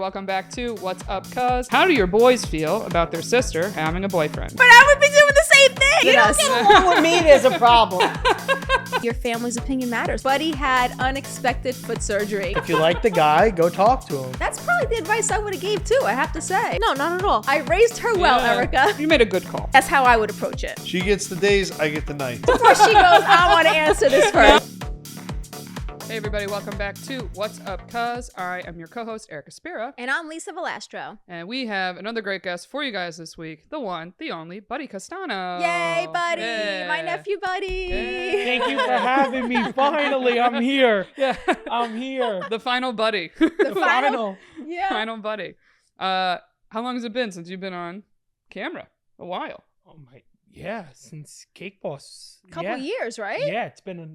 Welcome back to What's Up, Cuz. How do your boys feel about their sister having a boyfriend? But I would be doing the same thing. You don't get along with me, there's a problem. Your family's opinion matters. Buddy had unexpected foot surgery. If you like the guy, go talk to him. That's probably the advice I would have gave too, I have to say. No, not at all. I raised her well, Yeah. Erica. You made a good call. That's how I would approach it. She gets the days, I get the night. Before she goes, I want to answer this first. Hey everybody, welcome back to What's Up, Cuz. I am your co-host, Erica Spira. And I'm Lisa Valastro. And we have another great guest for you guys this week. The one, the only, Buddy Castano. Yay, Buddy. Yeah. My nephew, Buddy. Yeah. Thank you for having me. Finally, I'm here. Yeah. I'm here. The final Buddy. The final. Yeah. Final Buddy. How long has it been since you've been on camera? A while. Oh my, yeah, since Cake Boss. Couple years, right? Yeah, it's been a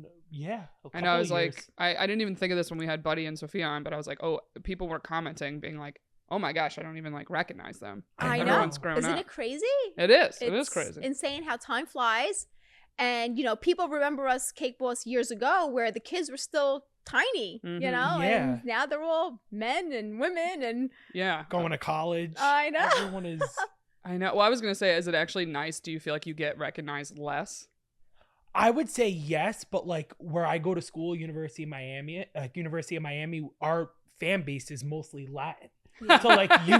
I know, I was years. like, I didn't even think of this when we had Buddy and Sophia on, but I was like, oh, people were commenting, being like, oh my gosh, I don't even like recognize them. I know. Everyone's grown Isn't up. it crazy? It is. It It's is crazy. insane how time flies. And, you know, people remember us Cake Boss years ago where the kids were still tiny, Mhm. you know? Yeah. And now they're all men and women and Yeah. going to college. I know. Everyone is. I know. Well, I was going to say, is it actually nice? Do you feel like you get recognized less? I would say yes, but like where I go to school, University of Miami, our fan base is mostly Latin. So like you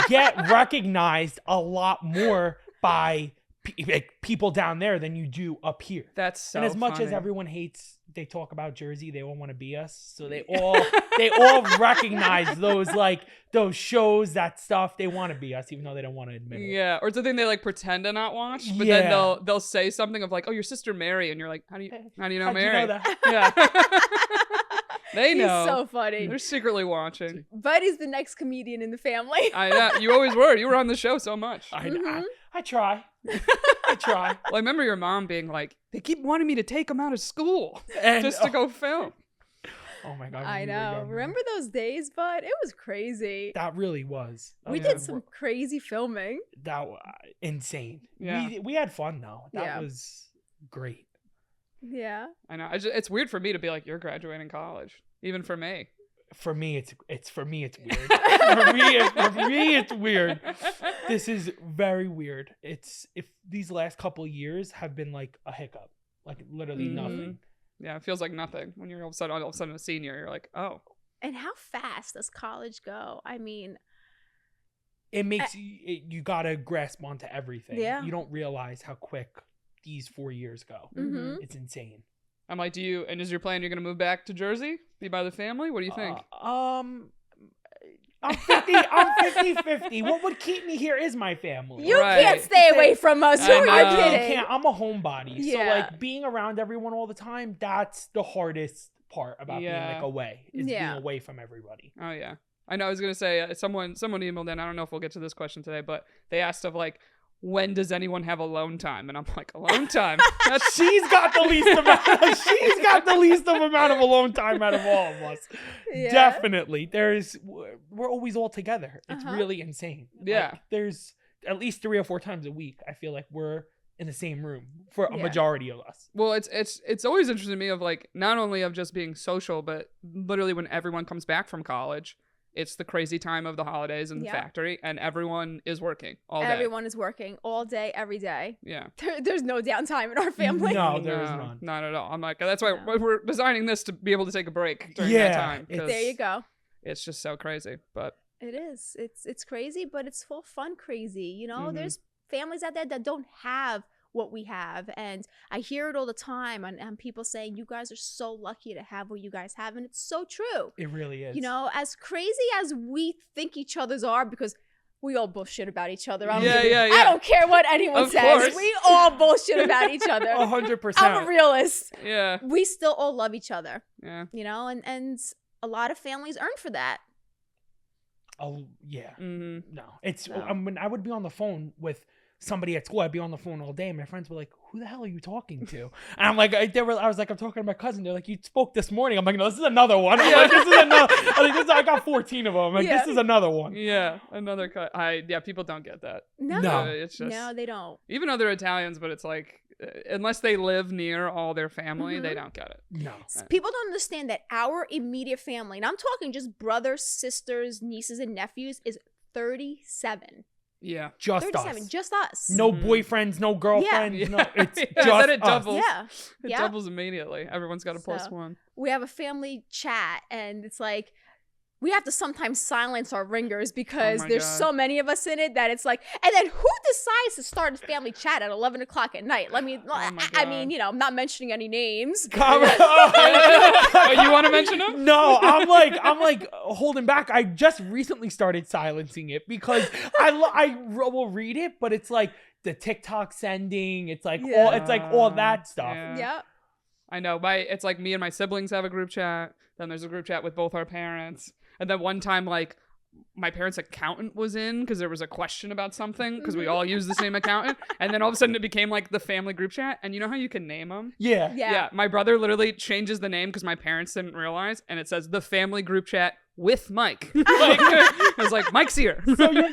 get recognized a lot more by people down there than you do up here. That's so And as much as funny. everyone hates, they talk about Jersey, they all want to be us. So they all recognize those shows, that stuff. They want to be us, even though they don't want to admit it. Yeah, or it's a thing they like pretend to not watch, but Yeah. then they'll say something of like, "Oh, your sister Mary," and you're like, "How do you know How'd you Mary?" know that? Yeah, they know. He's so funny. They're secretly watching. Buddy's the next comedian in the family. I know. You always were. You were on the show so much. I try. I try. Well, I remember your mom being like, "They keep wanting me to take them out of school And, just to go film." Oh my God. I when we were know. younger. Remember those days, Bud? It was crazy. That really was. We yeah. did some crazy filming. That was insane. Yeah. We had fun though. That Yeah. was great. Yeah. I know. It's weird for me to be like, "You're graduating college," even for me. For me, it's weird. for me, it's weird. This is very weird. If these last couple years have been like a hiccup, like literally Mhm. nothing. Yeah, it feels like nothing when you're all of a sudden a senior. You're like, "Oh, And how fast does college go? I mean, It makes you gotta grasp onto everything. Yeah. You don't realize how quick these 4 years go. mhm. It's insane. I'm like, do you? And is your plan you're gonna move back to Jersey, be by the family? What do you think? I'm 50-50. What would keep me here is my family. You Right. can't stay away from us. Who I are know. you I kidding? can't. I'm a homebody. So Yeah. like being around everyone all the time, that's the hardest part about being Yeah. like away. Is Yeah. being away from everybody. Oh yeah, I know. I was gonna say someone emailed in. I don't know if we'll get to this question today, but they asked of like, when does anyone have alone time? And I'm like, alone time? That's She's got the least amount. She's got the least amount of alone time out of all of us. Yeah. Definitely. We're always all together. It's Uh-huh. really insane. Yeah. Like, there's at least 3 or 4 times a week. I feel like we're in the same room for a Yeah. majority of us. well, it's always interesting to me of like not only of just being social, but literally when everyone comes back from college, it's the crazy time of the holidays in the Yeah. factory, and everyone is working all day. Everyone is working all day, every day. Yeah. There's no downtime in our family. No, there is No, none. not at all. I'm like, that's why No. we're designing this to be able to take a break during that Yeah, time. 'cause There you go. It's just so crazy, but It is. It's crazy, but it's full fun crazy. You know, Mhm. there's families out there that don't have what we have. And I hear it all the time and people saying, you guys are so lucky to have what you guys have. And it's so true. It really is. You know, as crazy as we think each other's are, because we all bullshit about each other. I don't care what anyone Of says. course. We all bullshit about each other. 100%. I'm a realist. yeah, We still all love each other, yeah. you know, and a lot of families earn for that. Oh, yeah. Mm-hmm. No. It's No. when I would be on the phone with somebody at school, I'd be on the phone all day. My friends were like, who the hell are you talking to? And I'm like, I was like, I'm talking to my cousin. They're like, you spoke this morning. I'm like, no, this is another one. I'm like, this is another. I got 14 of them. I'm like, Yeah. this is another one. Yeah, another cut. People don't get that. No, No. It's just no, they don't. even though they're Italians, but it's like unless they live near all their family, they don't get it. No. People don't understand that our immediate family, and I'm talking just brothers, sisters, nieces, and nephews, is 37. Yeah. Just 37, us. just us. No boyfriends, no girlfriends. Yeah. No, it's Yeah, just then it us. doubles. Yeah. It Yeah. doubles immediately. Everyone's got a plus So- one. We have a family chat, and it's like we have to sometimes silence our ringers because my there's God. so many of us in it that it's like, and then who decides to start a family chat at 11 o'clock at night? I mean, my I God. mean, I'm not mentioning any names. Oh, you want to mention them? No, I'm like holding back. I just recently started silencing it because I will read it, but it's like the TikTok sending. It's like all that stuff. Yeah. Yep. I know. It's like me and my siblings have a group chat. Then there's a group chat with both our parents. And then one time, like, my parents' accountant was in because there was a question about something because we all use the same accountant. And then all of a sudden it became like the family group chat. And you know how you can name them? Yeah. Yeah. My brother literally changes the name because my parents didn't realize. And it says the family group chat with Mike. Like, I was like, Mike's here.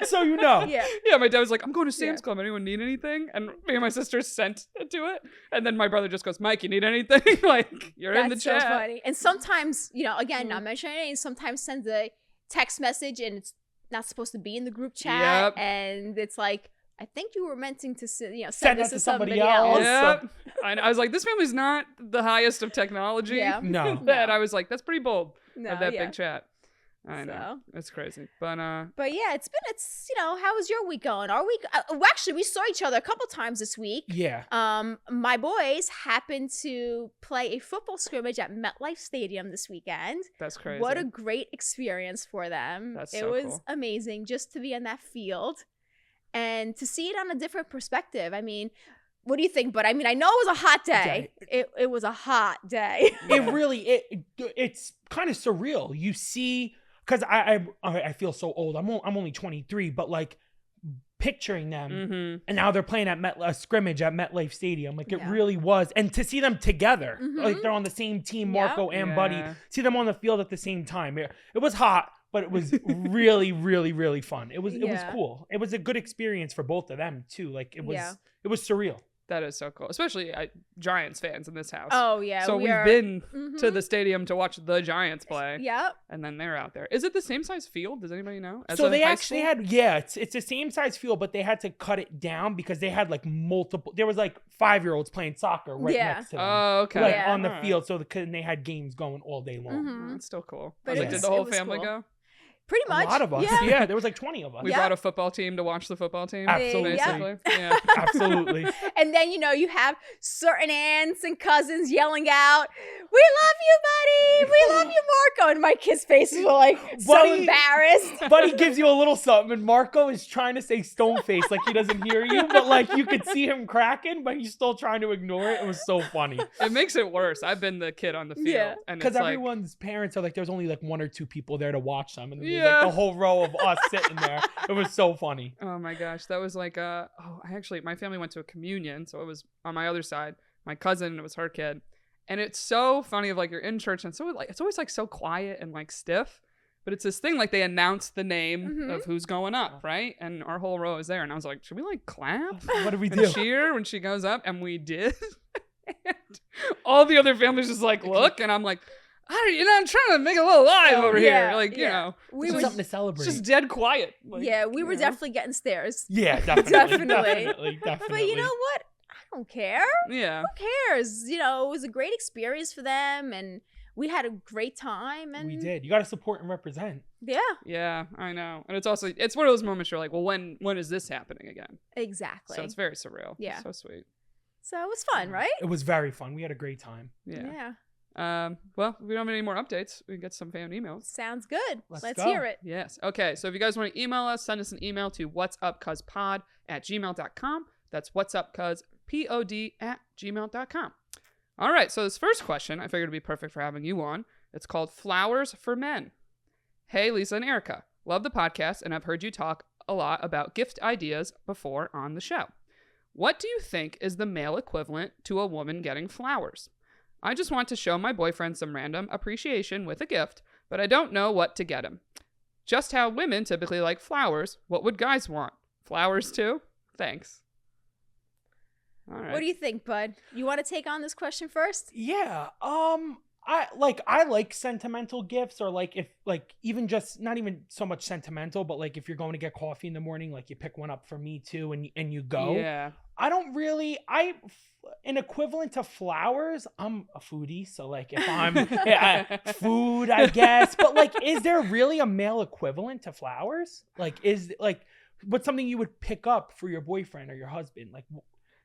So you know. Yeah. Yeah, my dad was like, I'm going to Sam's Yeah. Club. Anyone need anything? And me and my sister sent it to it. And then my brother just goes, Mike, you need anything? Like, you're in the That's chat. so funny. And sometimes, again, not mentioning names, sometimes sends a text message and it's not supposed to be in the group chat. Yep. And it's like, I think you were meant to send Send this that to to somebody somebody else. else. Yep. I was like, this family's not the highest of technology. Yeah. No. That I was like, that's pretty bold No, of that yeah. big chat. I know. It's crazy. But But yeah, how was your week going? Our week, actually, we saw each other a couple times this week. Yeah. My boys happened to play a football scrimmage at MetLife Stadium this weekend. that's crazy. What a great experience for them. That's it so was cool. amazing just to be on that field and to see it on a different perspective. I mean, what do you think? But I mean, I know it was a hot day. It was a hot day. It really it's kind of surreal. You see, because I feel so old. I'm only 23, but like picturing them, Mm-hmm. and now they're playing at a scrimmage at MetLife Stadium. Like it Yeah. really was, and to see them together, Mhm. like they're on the same team, Yeah. Marco and Buddy. Yeah. See them on the field at the same time. It was hot, but it was really, really, really fun. It was Yeah. cool. It was a good experience for both of them too. Like it was Yeah. surreal. That is so cool. Especially Giants fans in this house. Oh yeah. so we've are- been to Mhm. the stadium to watch the Giants play. Yep. And then they're out there. Is it the same size field? Does anybody know? As So a they high actually school? had, it's the same size field, but they had to cut it down because they had like multiple. There was like 5-year-olds playing soccer right Yeah. next to them, Oh, okay. like Yeah. on the Alright. field. So and they had games going all day long. Mhm. That's still cool. But Like, it did was- the whole it was family cool. go? Pretty A much. lot of us, Yeah. yeah. There was like 20 of us. We Yeah. brought a football team to watch the football team. Absolutely. Basically. Yeah. Absolutely. And then, you have certain aunts and cousins yelling out, "We love you, buddy! We love you, Marco!" And my kids' faces were like so Buddy- embarrassed. Buddy gives you a little something, and Marco is trying to say stone face like he doesn't hear you, but like you could see him cracking, but he's still trying to ignore it. It was so funny. It makes it worse. I've been the kid on the field. Yeah. And Because it's like, everyone's parents are like, there's only like 1 or 2 people there to watch them, and there's Yeah. like the whole row of us sitting there. It was so funny. oh my gosh. That was like, my family went to a communion. So it was on my other side. My cousin, it was her kid. And it's so funny of like you're in church and so like it's always like so quiet and like stiff. But it's this thing like they announced the name Mhm. of who's going up, right? And our whole row is there. And I was like, should we like clap What did we and do? cheer when she goes up? And we did. And all the other families just like look, and I'm like, I'm trying to make a little live Oh, over yeah, here. Like, yeah. We It's were, something to it's celebrate. just dead quiet. Like, yeah, we were you know? definitely getting stares. Yeah, definitely. Definitely. Definitely. But you know what? I don't care. Yeah. Who cares? It was a great experience for them, and we had a great time. And We did. You got to support and represent. Yeah, Yeah, I know. And it's also, it's one of those moments you're like, well, when is this happening again? exactly. So it's very surreal. Yeah. It's so sweet. So it was fun, right? It was very fun. We had a great time. Yeah. Well, we don't have any more updates. We can get some fan emails. Sounds good. Let's Let's go. hear it. Yes. Okay. So if you guys want to email us, send us an email to whatsupcuzpod@gmail.com. That's whatsupcuzpod@gmail.com. All right. So this first question, I figured it'd be perfect for having you on. It's called Flowers for Men. Hey, Lisa and Erica. Love the podcast, and I've heard you talk a lot about gift ideas before on the show. What do you think is the male equivalent to a woman getting flowers? I just want to show my boyfriend some random appreciation with a gift, but I don't know what to get him. Just how women typically like flowers, what would guys want? Flowers too? Thanks. All right. What do you think, bud? You want to take on this question first? Yeah. I like sentimental gifts, or like if like even just not even so much sentimental, but like if you're going to get coffee in the morning, like you pick one up for me too, and you go. Yeah. I don't really an equivalent to flowers. I'm a foodie, so like if I'm food, I guess. But like, is there really a male equivalent to flowers? Like, what's something you would pick up for your boyfriend or your husband? Like,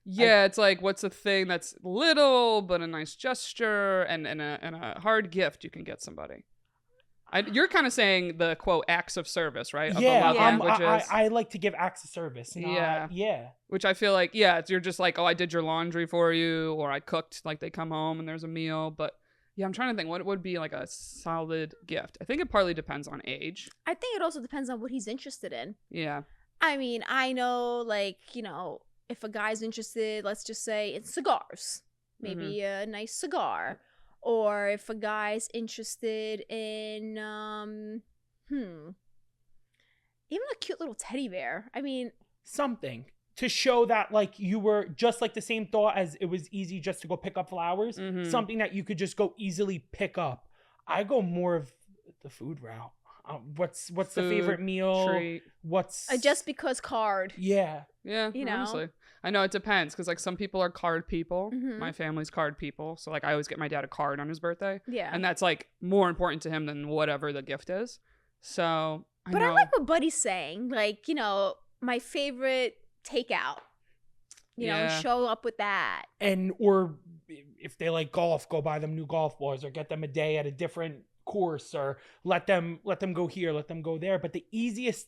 Yeah, it's like, what's a thing that's little but a nice gesture and a hard gift you can get somebody? You're kind of saying the quote acts of service, right? Of the love languages. I like to give acts of service. Yeah. Yeah. Which I feel like, you're just like, oh, I did your laundry for you, or I cooked, like they come home and there's a meal. But yeah, I'm trying to think what would be like a solid gift. I think it partly depends on age. I think it also depends on what he's interested in. Yeah. I mean, I know, like, if a guy's interested, let's just say in cigars, maybe a nice cigar. Or if a guy's interested in, even a cute little teddy bear. I mean, something to show that like you were just like the same thought as it was easy just to go pick up flowers. Something that you could just go easily pick up. I go more of the food route. What's food, the favorite meal? Treat. What's a just because card. Yeah. Yeah. Honestly. I know it depends because like some people are card people. My family's card people. So like I always get my dad a card on his birthday. Yeah. And that's like more important to him than whatever the gift is. So I like what Buddy's saying. Like, my favorite takeout. Show up with that. Or if they like golf, go buy them new golf balls or get them a day at a different course, or let them go here, let them go there. But the easiest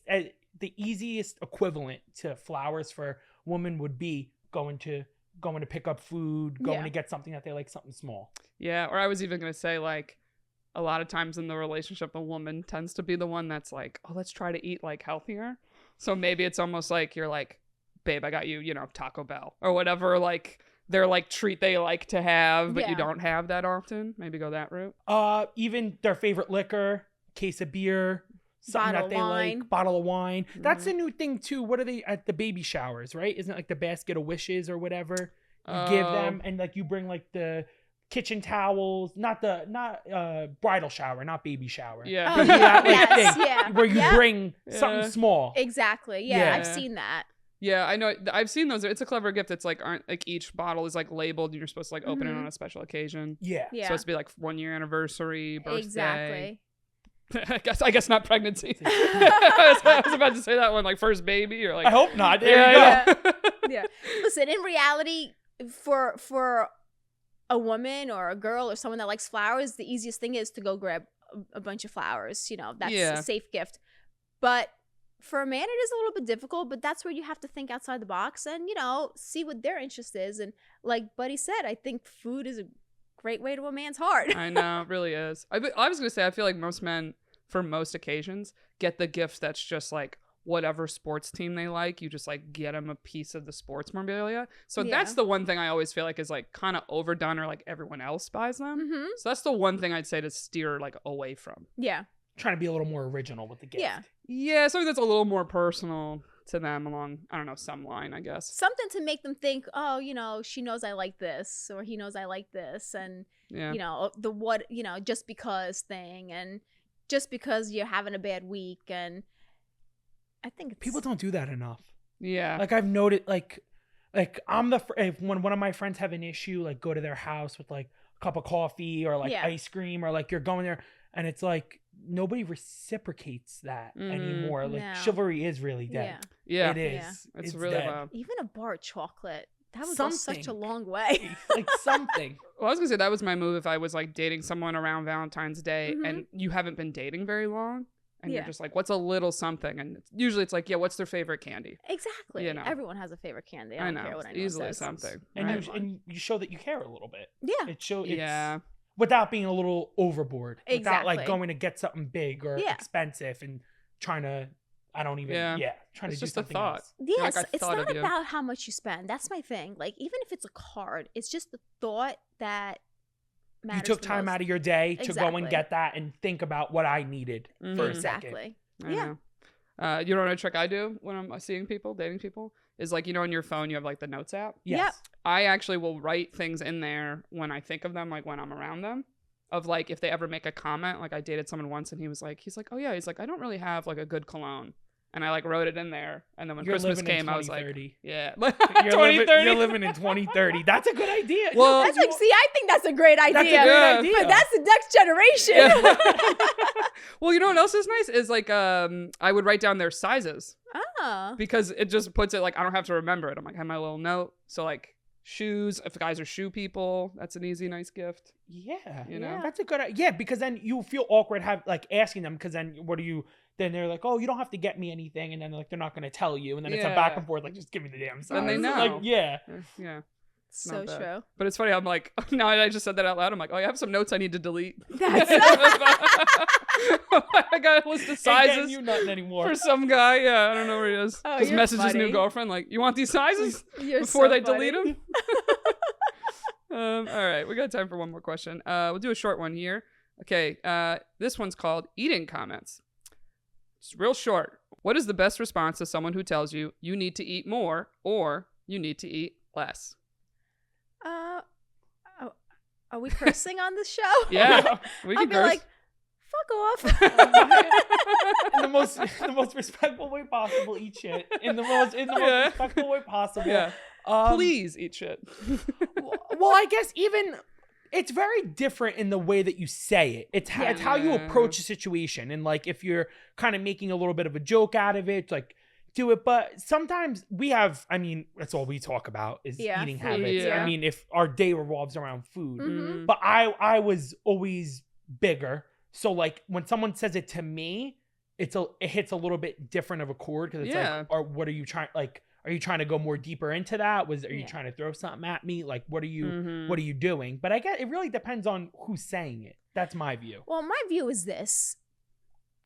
equivalent to flowers for women would be going to pick up food, going to get something that they like, something small. Yeah. Or I was even going to say like a lot of times in the relationship, the woman tends to be the one that's like, oh, let's try to eat like healthier. So maybe it's almost like you're like, babe, I got you, Taco Bell or whatever, like their like treat they like to have, but you don't have that often. Maybe go that route. Even their favorite liquor, case of beer, something bottle that they wine. like, bottle of wine. That's a new thing too. What are they at the baby showers, right? Isn't it like the basket of wishes or whatever? You give them, and like you bring like the kitchen towels, not bridal shower, not baby shower. Yeah. But Yes, thing where you bring something small. Exactly. Yeah, I've seen that. Yeah, I know. I've seen those. It's a clever gift. It's like each bottle is like labeled, and you're supposed to like open it on a special occasion. Yeah. It's supposed to be like 1 year anniversary, birthday. Exactly. I guess not pregnancy. I was about to say that one, like first baby, or like. I hope not. There you go. Yeah. Listen, in reality, for a woman or a girl or someone that likes flowers, the easiest thing is to go grab a bunch of flowers. That's a safe gift. But for a man, it is a little bit difficult, but that's where you have to think outside the box and, see what their interest is. And like Buddy said, I think food is a great way to a man's heart. I know, it really is. I was going to say, I feel like most men, for most occasions, get the gift that's just like whatever sports team they like. You just like get them a piece of the sports memorabilia. So that's the one thing I always feel like is like kind of overdone, or like everyone else buys them. So that's the one thing I'd say to steer like away from. Yeah. Trying to be a little more original with the gift. Yeah, something that's a little more personal to them along, I don't know, some line, I guess. Something to make them think, oh, she knows I like this, or he knows I like this, and, just because thing, and just because you're having a bad week, and I think people don't do that enough. Yeah. Like I've noted, like I'm if when one of my friends have an issue, like go to their house with like a cup of coffee or like ice cream, or like you're going there and it's like nobody reciprocates that anymore. Like chivalry is really dead. Yeah. It is. It's really dead. low. Even a bar of chocolate. That would go such a long way. Like something. Well, I was gonna say that was my move if I was like dating someone around Valentine's Day and you haven't been dating very long. And you're just like, what's a little something? And usually it's like, what's their favorite candy? Exactly. Everyone has a favorite candy. I don't care what anyone easily says. something. And you show that you care a little bit. Yeah. It's without being a little overboard. Exactly. Without like going to get something big or expensive and trying to, trying to do something else. Yes, it's not about how much you spend. That's my thing. Like, even if it's a card, it's just the thought that matters. You took time out of your day to go and get that and think about what I needed for a second. Exactly. Yeah. You know what a trick I do when I'm seeing people, dating people, is like, on your phone you have like the notes app. Yes. Yep. I actually will write things in there when I think of them, like when I'm around them, of like if they ever make a comment. Like I dated someone once and he's like, oh yeah, he's like, I don't really have like a good cologne. And I like wrote it in there. And then when Christmas came, I was like, yeah. 2030. You're living in 2030. That's a good idea. Well, That's like, see, I think that's a great idea. That's a great idea. But that's the next generation. Yeah. Well, you know what else is nice is like I would write down their sizes because it just puts it like I don't have to remember it. I'm like, I have my little note. So like shoes, if guys are shoe people, that's an easy, nice gift. Yeah. You know? That's a good idea. Yeah, because then you feel awkward asking them, because then then they're like, oh, you don't have to get me anything, and then they're not going to tell you, and then it's a back and forth, like, just give me the damn size. Then they know. Like, yeah. Yeah. So true. But it's funny, I'm like, now I just said that out loud, I'm like, oh, I have some notes I need to delete. That's I got a list of sizes You nothing anymore. for some guy. Yeah, I don't know where he is. Oh, Just you're message his funny. new girlfriend, like, you want these sizes? You're Before so they funny. delete them. All right, we got time for one more question. We'll do a short one here. Okay, this one's called Eating Comments. It's real short. What is the best response to someone who tells you you need to eat more or you need to eat less? Are we cursing on this show? Yeah, we I'll can be curse. like, fuck off. In the most respectful way possible, eat shit. In the most respectful way possible. Yeah. Please eat shit. Well, I guess even it's very different in the way that you say it. It's how you approach a situation. And like if you're kind of making a little bit of a joke out of it, like do it. But sometimes that's all we talk about is eating food, habits. yeah. I mean, if our day revolves around food. Mhm. But I was always bigger. So like when someone says it to me, it hits a little bit different of a chord, because it's like, or what are you trying, like, are you trying to go more deeper into that? Are you trying to throw something at me? Like, what are you doing? But I guess it really depends on who's saying it. That's my view. Well, my view is this.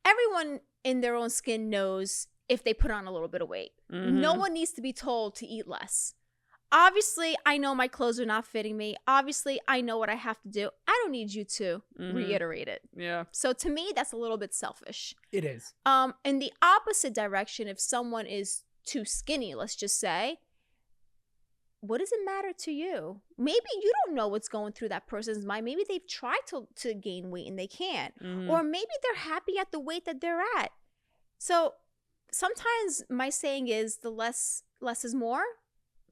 Everyone in their own skin knows if they put on a little bit of weight. No one needs to be told to eat less. Obviously, I know my clothes are not fitting me. Obviously, I know what I have to do. I don't need you to reiterate it. Yeah. So to me, that's a little bit selfish. It is. In the opposite direction, if someone is too skinny, let's just say, what does it matter to you? Maybe you don't know what's going through that person's mind. Maybe they've tried to gain weight and they can't. Or maybe they're happy at the weight that they're at. So sometimes my saying is the less is more.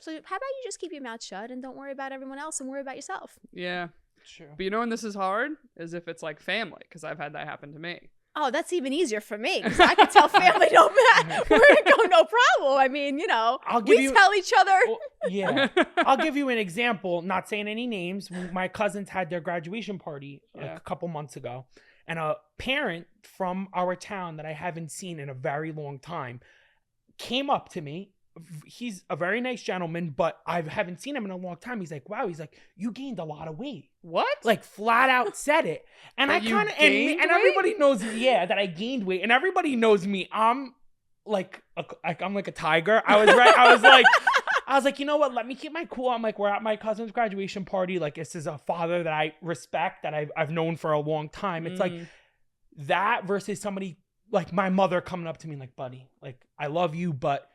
So how about you just keep your mouth shut and don't worry about everyone else and worry about yourself? Yeah. True. But you know when this is hard? Is if it's like family, because I've had that happen to me. Oh, that's even easier for me, because I can tell family don't matter. We're going to go no problem. I mean, we tell each other. Well, yeah. I'll give you an example, not saying any names. My cousins had their graduation party a couple months ago, and a parent from our town that I haven't seen in a very long time came up to me. He's a very nice gentleman, but I haven't seen him in a long time. He's like, wow, you gained a lot of weight. What? Like flat out said it. And I kind of, and everybody knows, that I gained weight, and everybody knows me. I'm like a tiger. I was like, you know what? Let me keep my cool. I'm like, we're at my cousin's graduation party. Like, this is a father that I respect, that I've known for a long time. It's like that versus somebody like my mother coming up to me like, buddy, like, I love you, but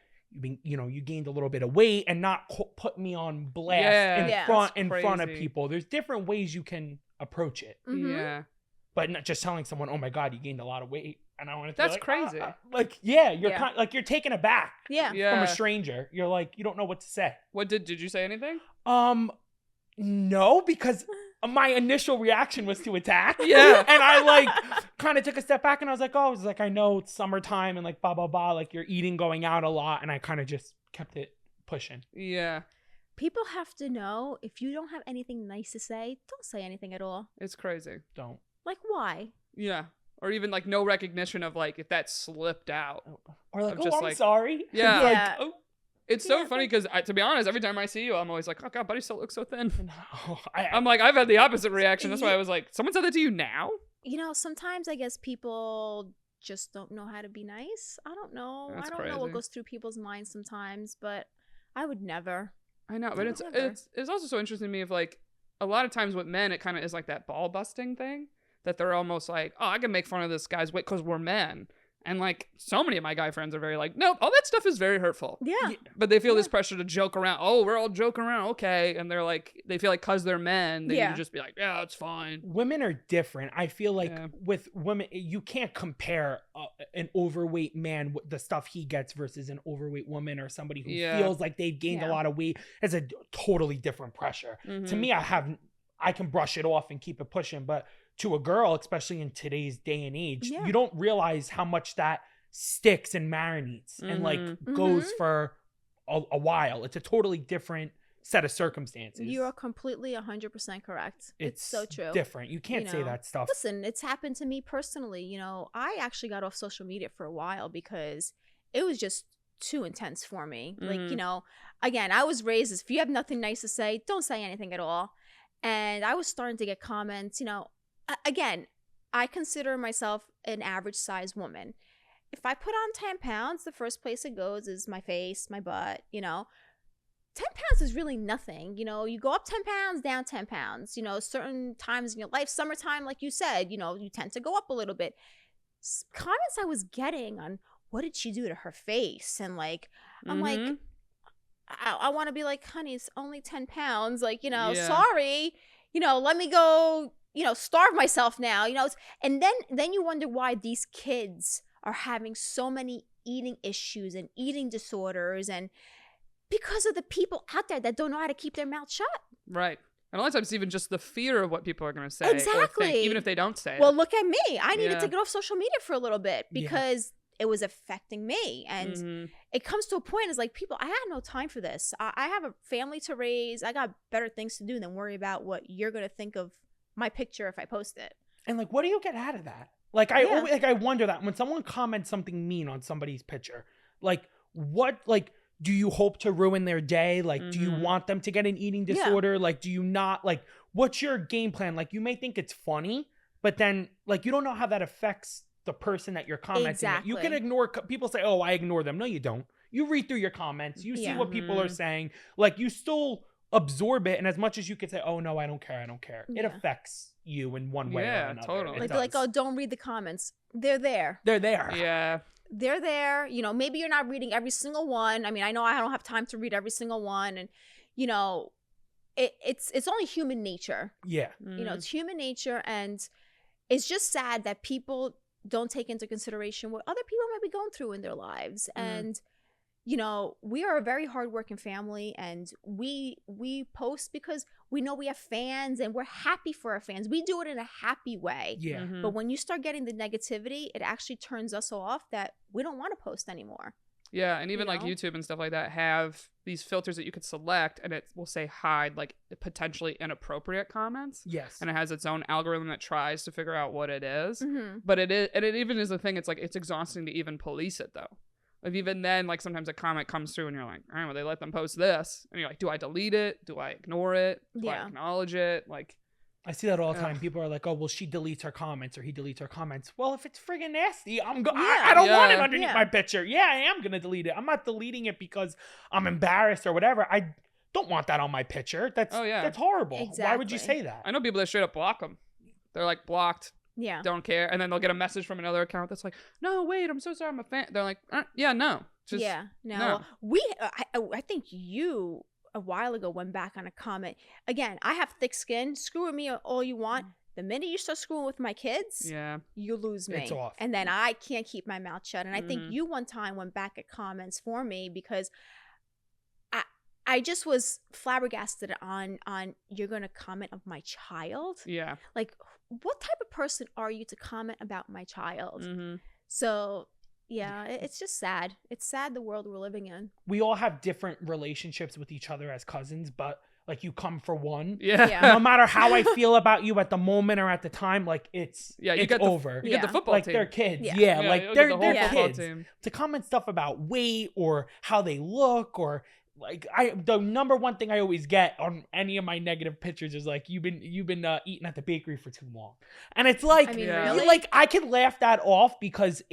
you gained a little bit of weight, and not put me on blast in front of people. There's different ways you can approach it. Yeah. But not just telling someone, "Oh my God, you gained a lot of weight," and I want to. That's crazy. You're taken aback. Yeah. From a stranger. You're like, you don't know what to say. What did you say anything? No, because my initial reaction was to attack. Yeah. And I kind of took a step back, and I was like, I know it's summertime and blah, blah, blah. Like, you're eating, going out a lot. And I kind of just kept it pushing. Yeah. People have to know, if you don't have anything nice to say, don't say anything at all. It's crazy. Don't. Like, why? Yeah. Or even no recognition of if that slipped out. Or I'm just I'm sorry. Yeah. Yeah. It's so funny because, to be honest, every time I see you, I'm always like, oh, God, buddy still looks so thin. I'm like, I've had the opposite reaction. That's why I was like, someone said that to you now? Sometimes I guess people just don't know how to be nice. I don't know. That's I don't crazy. know what goes through people's minds sometimes, but I would never. I know, but it's also so interesting to me of a lot of times with men, it kind of is like that ball busting thing that they're almost like, oh, I can make fun of this guy's weight because we're men. And like so many of my guy friends are very like, nope, all that stuff is very hurtful. Yeah. But they feel this pressure to joke around. Oh, we're all joking around. Okay. And they're like, they feel like because they're men, they need to just be like, yeah, it's fine. Women are different. I feel like with women, you can't compare an overweight man, the stuff he gets versus an overweight woman or somebody who feels like they've gained a lot of weight. It's a totally different pressure. To me, I can brush it off and keep it pushing. But to a girl, especially in today's day and age, you don't realize how much that sticks and marinates and like goes for a while. It's a totally different set of circumstances. You are completely 100% correct. It's so true. Different. You can't say that stuff. Listen, it's happened to me personally. You know, I actually got off social media for a while because it was just too intense for me. Like, you know, again, I was raised as if you have nothing nice to say, don't say anything at all. And I was starting to get comments, you know, again, I consider myself an average size woman. If I put on 10 pounds, the first place it goes is my face, my butt, you know. 10 pounds is really nothing. You know, you go up 10 pounds, down 10 pounds. You know, certain times in your life, summertime, like you said, you know, you tend to go up a little bit. Comments I was getting on what did she do to her face? And like, I'm like, I want to be like, honey, it's only 10 pounds. Like, you know, sorry, you know, let me go, you know, starve myself now, you know. And then you wonder why these kids are having so many eating issues and eating disorders, and because of the people out there that don't know how to keep their mouth shut. Right. And a lot of times even just the fear of what people are going to say. Exactly. Or think, even if they don't say it. Well, look at me. I needed to get off social media for a little bit because it was affecting me. And it comes to a point, it's like, people, I had no time for this. I have a family to raise. I got better things to do than worry about what you're going to think of my picture if I post it. And like, what do you get out of that? Like, I wonder that when someone comments something mean on somebody's picture, like, what, like, do you hope to ruin their day? Like, do you want them to get an eating disorder? Like, do you not, like, what's your game plan? Like, you may think it's funny, but then, like, you don't know how that affects the person that you're commenting. Exactly. You can ignore, people say, oh, I ignore them. No, you don't. You read through your comments. You see what people are saying. Like, you still absorb it. And as much as you could say, oh, no, I don't care. It affects you in one way or another. Yeah, totally. Like, oh, don't read the comments. They're there. They're there. Yeah. They're there. You know, maybe you're not reading every single one. I mean, I know I don't have time to read every single one. And, you know, it's only human nature. Yeah. You know, it's human nature. And it's just sad that people don't take into consideration what other people might be going through in their lives. And, you know, we are a very hardworking family, and we post because we know we have fans and we're happy for our fans. We do it in a happy way. Yeah. But when you start getting the negativity, it actually turns us off that we don't want to post anymore. Yeah, and even like YouTube and stuff like that have these filters that you could select, and it will say hide like potentially inappropriate comments. Yes. And it has its own algorithm that tries to figure out what it is. But it even is a thing. It's like, it's exhausting to even police it though. Like, even then, like, sometimes a comment comes through and you're like, all right, well, they let them post this. And you're like, do I delete it? Do I ignore it? Do I acknowledge it? Like, I see that all the time. People are like, oh, well, she deletes her comments or he deletes her comments. Well, if it's friggin' nasty, I don't want it underneath my picture. Yeah, I am going to delete it. I'm not deleting it because I'm embarrassed or whatever. I don't want that on my picture. That's horrible. Exactly. Why would you say that? I know people that straight up block them. They're like, blocked. Yeah. Don't care. And then they'll get a message from another account that's like, no, wait, I'm so sorry, I'm a fan. They're like, yeah, no. Just, no. I think you a while ago went back on a comment. Again, I have thick skin. Screw with me all you want. The minute you start screwing with my kids, you lose me. It's off. And then I can't keep my mouth shut. And I think you one time went back at comments for me because I just was flabbergasted on you're going to comment of my child. Yeah. Like, what type of person are you to comment about my child? So, yeah, it's just sad. It's sad the world we're living in. We all have different relationships with each other as cousins, but like, you come for one. Yeah. No matter how I feel about you at the moment or at the time, like, it's over. You get the football like team. They're kids. Yeah, like they're kids. Team. To comment stuff about weight or how they look, or like, the number one thing I always get on any of my negative pictures is like, you've been eating at the bakery for too long. And it's like, I mean, really? Like, I can laugh that off because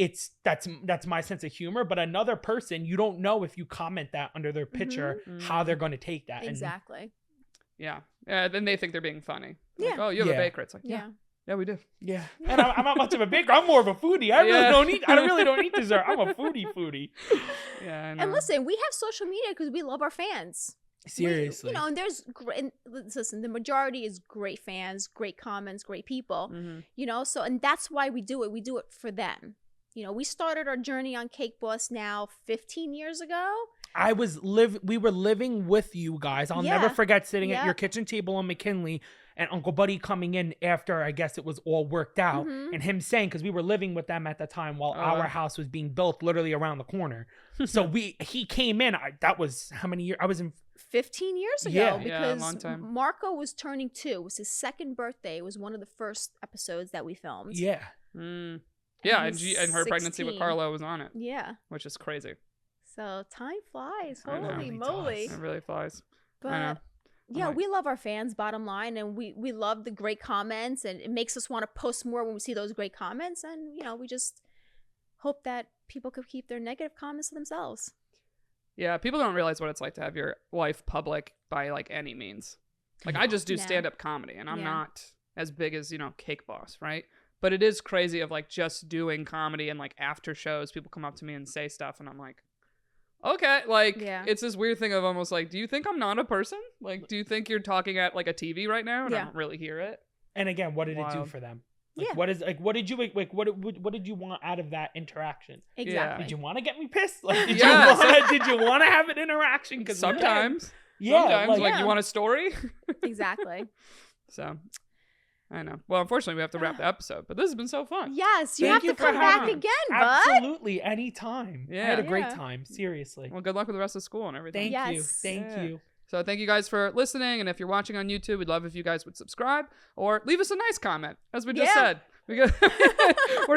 that's my sense of humor, but another person, you don't know if you comment that under their picture, how they're going to take that. Exactly. Yeah. Then they think they're being funny. Like, Yeah. oh, you have a baker. It's like, Yeah. Yeah, we do. Yeah, and I'm not much of a baker. I'm more of a foodie. I really don't eat dessert. I'm a foodie. Yeah, I know. And listen, we have social media because we love our fans. Seriously. And there's great, listen, the majority is great fans, great comments, great people, so, and that's why we do it. We do it for them. We started our journey on Cake Boss now 15 years ago. We were living with you guys. I'll never forget sitting at your kitchen table on McKinley and Uncle Buddy coming in after, I guess it was all worked out, and him saying, because we were living with them at the time while our house was being built literally around the corner. So he came in, that was how many years? I was in 15 years ago, a long because time. Marco was turning 2. It was his second birthday. It was one of the first episodes that we filmed. Yeah. Yeah, and her pregnancy with 16. Carlo was on it. Yeah. Which is crazy. So time flies. I know. Holy It moly. does. It really flies. I know. But yeah, we love our fans, bottom line, and we love the great comments, and it makes us want to post more when we see those great comments, and we just hope that people could keep their negative comments to themselves. Yeah, people don't realize what it's like to have your life public by like any means. Like I just do stand-up comedy, and I'm not as big as, Cake Boss, right? But it is crazy of like just doing comedy, and like after shows, people come up to me and say stuff, and I'm like, okay, like it's this weird thing of almost like, do you think I'm not a person? Like, do you think you're talking at like a TV right now and I don't really hear it? And again, what did it do for them? Like, what did you want out of that interaction? Exactly. Did you want to get me pissed? Like, did you want to have an interaction? Because sometimes, you want a story. Exactly. So, I know. Well, unfortunately, we have to wrap the episode, but this has been so fun. Yes, you have to come back again, bud. Absolutely, anytime. Yeah. I had a great time. Seriously. Well, good luck with the rest of school and everything. Thank you. Thank you. So thank you guys for listening, and if you're watching on YouTube, we'd love if you guys would subscribe or leave us a nice comment, as we just said. We're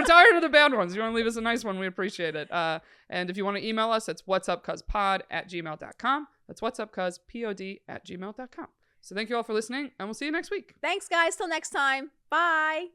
tired of the bad ones. If you want to leave us a nice one, we appreciate it. And if you want to email us, it's whatsupcuzpod@gmail.com. That's whatsupcuzpod@gmail.com. So thank you all for listening, and we'll see you next week. Thanks, guys. Till next time. Bye.